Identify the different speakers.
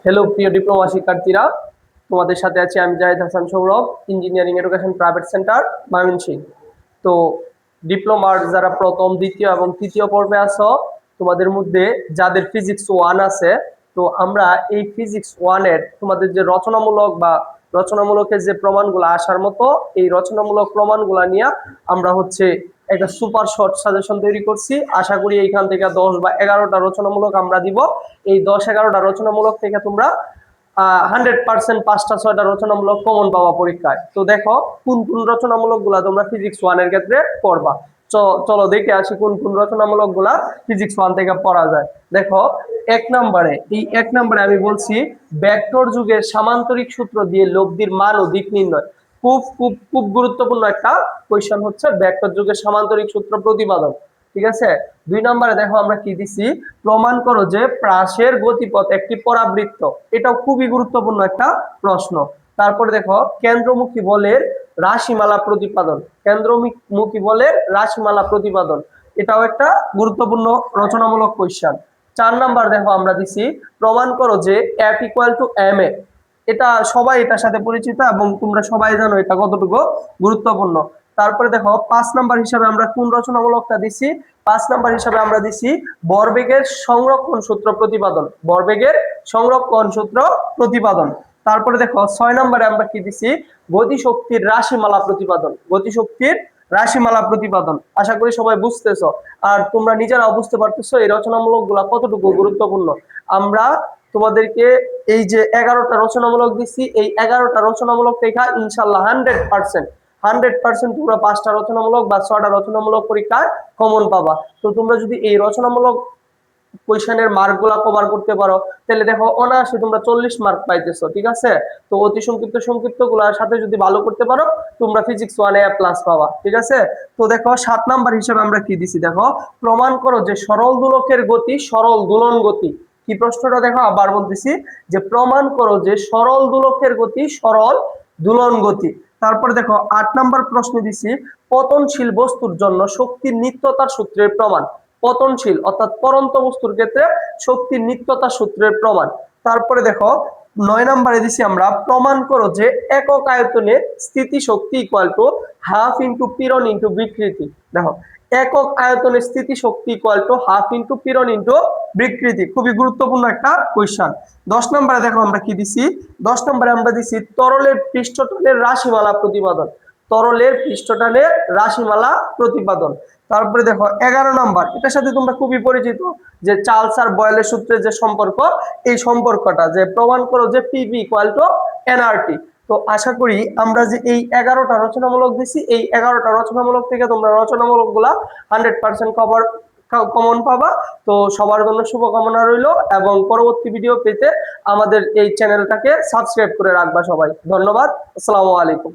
Speaker 1: Hello প্রিয় diploma শিক্ষার্থীরা, তোমাদের সাথে আছি আমি Zahid Hasan Sourav, engineering education private centre Mymensingh. তো ডিপ্লোমার যারা প্রথম, দ্বিতীয় এবং তৃতীয় পর্বে আছো, তোমাদের মধ্যে যাদের ফিজিক্স 1 আছে, তো আমরা এই ফিজিক্স 1 এর তোমাদের যে রচনামূলকের যে প্রমাণগুলো আসার মতো, এই রচনামূলক প্রমাণগুলো নিয়ে আমরা একটা সুপার শর্ট সাজেশন তৈরি করছি। আশা করি এইখান থেকে 10 বা 11টা রচনামূলক আমরা দিব। এই 10-11টা রচনামূলক থেকে তোমরা 100% 5টা-6টা রচনামূলক কমন পাওয়া পরীক্ষায়। তো দেখো কোন কোন রচনামূলক গুলা তোমরা ফিজিক্স 1 এর ক্ষেত্রে পড়বা। চলো দেখে আসি কোন কোন রচনামূলক গুলা ফিজিক্স 1 থেকে পড়া যায়। দেখো এক নম্বরে আমি বলছি ভেক্টর যুগের সামান্তরিক সূত্র দিয়ে লব্ধির মান ও দিক নির্ণয়। খুব খুব খুব গুরুত্বপূর্ণ একটা কোয়েশ্চেন হচ্ছে ভেক্টর যুগের সামান্তরিক সূত্র প্রতিপাদন। ঠিক আছে। 2 নম্বরে দেখো আমরা কি দিছি, প্রমাণ করো যে প্রাসের গতিপথ একটি পরাবৃত্ত। এটাও খুবই গুরুত্বপূর্ণ একটা প্রশ্ন। তারপরে দেখো কেন্দ্রমুখী বলের রাশিমালা প্রতিপাদন। কেন্দ্রমুখী বলের রাশিমালা প্রতিপাদন, এটাও একটা গুরুত্বপূর্ণ রচনামূলক কোয়েশ্চেন। 4 নাম্বার দেখো আমরা দিছি প্রমাণ করো যে F = ma। এটা সবাই এটার সাথে পরিচিত এবং তোমরা সবাই জানো এটা কতটুকু গুরুত্বপূর্ণ। তারপরে দেখো 5 নাম্বার হিসাবে আমরা কোন রচনামূলকটা দিছি, 5 নাম্বার হিসাবে আমরা দিছি ভরবেগের সংরক্ষণ সূত্র প্রতিপাদন। ভরবেগের সংরক্ষণ সূত্র প্রতিপাদন। তারপরে দেখো 6 নম্বরে আমরা কি দিছি, গতিশক্তির রাশিমালা প্রতিপাদন। গতিশক্তির রাশিমালা প্রতিপাদন। আশা করি সবাই বুঝতেছো আর তোমরা নিজেরাও বুঝতে পারতেছো এই রচনামূলক গুলা কতটুকু গুরুত্বপূর্ণ। আমরা তোমাদেরকে এই যে 11টা রচনামূলক দিচ্ছি, এই 11টা রচনামূলক থেকে ইনশাল্লাহ 100% তোমরা 5টা রচনামূলক বা 6টা রচনামূলক পরীক্ষায় কমন পাবা। তো তোমরা যদি এই রচনামূলক কোয়েশ্চেনের মার্কগুলা কভার করতে পারো তাহলে দেখো অনায়াসে তোমরা 40 মার্ক পাইতেছো। ঠিক আছে। তো অতি সংক্ষিপ্ত গুলার সাথে যদি ভালো করতে পারো তোমরা ফিজিক্স 1 এ প্লাস পাবা। ঠিক আছে। তো দেখো 7 নাম্বার হিসেবে আমরা কি দিছি, দেখো প্রমাণ করো যে সরল দোলকের গতি সরল দোলন গতি। কি প্রশ্নটা দেখো আবার বলতেছি, যে প্রমাণ করো যে সরল দোলকের গতি সরল দোলন গতি। তারপরে দেখো 8 নাম্বার প্রশ্ন দিছি পতনশীল বস্তুর জন্য শক্তির নিত্যতার সূত্রের প্রমাণ। পতনশীল অর্থাৎ পরন্ত বস্তুর ক্ষেত্রে শক্তির নিত্যতা সূত্রের প্রমাণ। তারপরে দেখো 9 নম্বরে দিছি আমরা প্রমাণ করো যে একক আয়তনে স্থিতি শক্তি ½ × পীড়ন × বিকৃতি। দেখো একক আয়তনে স্থিতি শক্তি ½ × পীড়ন × বিকৃতি, খুবই গুরুত্বপূর্ণ একটা কোয়েশ্চেন। 10 নম্বরে দেখো আমরা কি দিছি, 10 নম্বরে আমরা দিছি তরলের পৃষ্ঠটানের রাশিমালা প্রতিপাদন। তরলের পৃষ্ঠটানের রাশিমালা প্রতিপাদন। তারপরে দেখো 11 নাম্বার, এটার সাথে তোমরা খুবই পরিচিত যে চার্লস আর বয়েলের সূত্রের যে সম্পর্ক, এই সম্পর্কটা যে প্রমাণ করো যে PV = nRT। তো আশা করি আমরা যে এই 11টা রচনামূলক দিছি, এই 11টা রচনামূলক থেকে তোমরা রচনামূলকগুলা 100% কমন পাবা। তো সবার জন্য শুভকামনা রইল এবং পরবর্তী ভিডিও পেতে আমাদের এই চ্যানেলটাকে সাবস্ক্রাইব করে রাখবা সবাই। ধন্যবাদ। আসসালামু আলাইকুম।